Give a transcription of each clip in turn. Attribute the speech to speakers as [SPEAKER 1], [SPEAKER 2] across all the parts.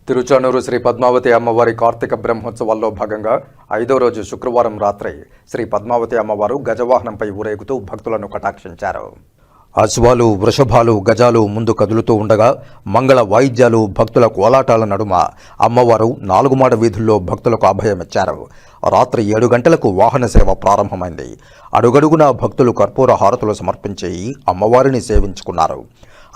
[SPEAKER 1] తిరుచానూరు శ్రీ పద్మావతి అమ్మవారి కార్తీక బ్రహ్మోత్సవాల్లో భాగంగా 5వ రోజు శుక్రవారం రాత్రి శ్రీ పద్మావతి అమ్మవారు గజవాహనంపై ఊరేగుతూ భక్తులను కటాక్షించారు. అశ్వాలు, వృషభాలు, గజాలు ముందు కదులుతూ ఉండగా మంగళ వాయిద్యాలు, భక్తుల కోలాటాల నడుమ అమ్మవారు 4 మాడ వీధుల్లో భక్తులకు అభయమిచ్చారు. రాత్రి 7 గంటలకు వాహన సేవ ప్రారంభమైంది. అడుగడుగునా భక్తులు కర్పూర హారతులు సమర్పించి అమ్మవారిని సేవించుకున్నారు.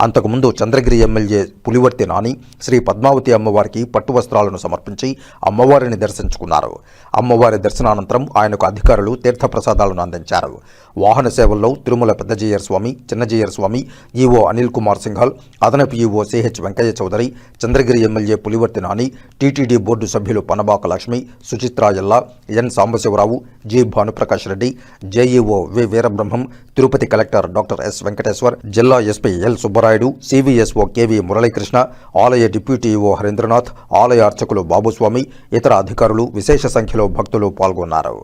[SPEAKER 1] అంతకుముందు చంద్రగిరి ఎమ్మెల్యే పులివర్తి నాని శ్రీ పద్మావతి అమ్మవారికి పట్టు వస్త్రాలను సమర్పించి అమ్మవారిని దర్శించుకున్నారు. అమ్మవారి దర్శనానంతరం ఆయనకు అధికారులు తీర్థప్రసాదాలను అందించారు. వాహన సేవల్లో తిరుమల పెద్దజీయర్ స్వామి, చిన్నజీయర్ స్వామి, ఈవో అనిల్ కుమార్ సింఘాల్, అదనపు EO CH Venkaiah Chowdary, Chandragiri MLA Pulivarthi Nani, TTD board సభ్యులు Panabaka Lakshmi, Suchitra Ella, N Sambasivarao, G Bhanuprakash Reddy, JEO V Veerabrahmam, Tirupati collector doctor S Venkateswar, జిల్లా SP L Subbarayudu, CVSO KV Muralikrishna, ఆలయ డిప్యూటీ ఈవో హరీంద్రనాథ్, ఆలయ అర్చకులు బాబుస్వామి, ఇతర అధికారులు విశేష సంఖ్యలో భక్తులు పాల్గొన్నారు.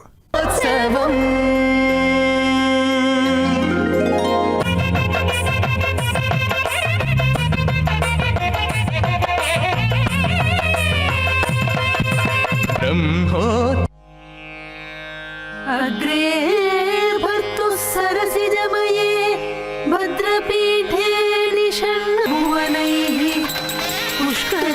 [SPEAKER 2] अग्रे भर्तुः सरसिजमये भद्रपीठे निषण्णभुवनैः पुष्करावर्तकाद्यैः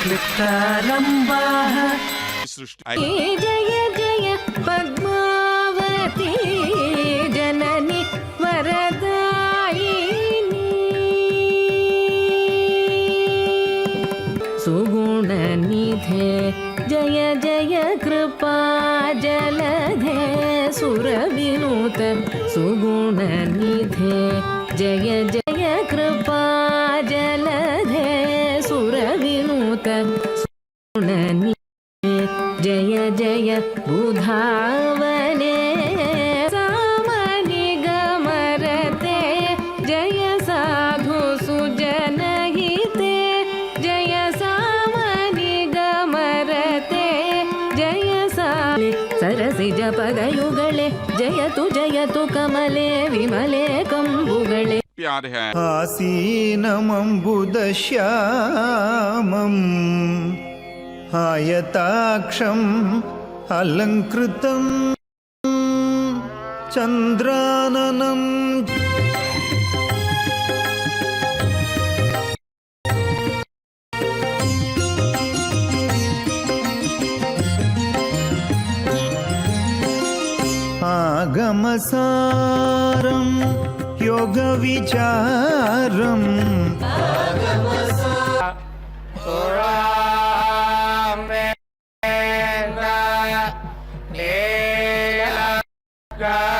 [SPEAKER 2] क्लिप्तालम्बाः जय जय पद्मावती जननी वरदायिनी सुगुणनिधे जय जय कृपा जलधे सुरविनुत सुगुणनिधे जय जय कृपा जलधे सुरविनुत सुगुणनिधे जय जय बुधावने सामनिगमरते जय साधु सुजनहिते जय सामनिगमरते जय सरसिज पदयुगले जयतु कमले विमले कंबुगले
[SPEAKER 3] आसीनमम्बुदश्यामम् आयताक्षम् अलङ्कृतं चन्द्राननम् आगमसारं योगविचारम्
[SPEAKER 4] God.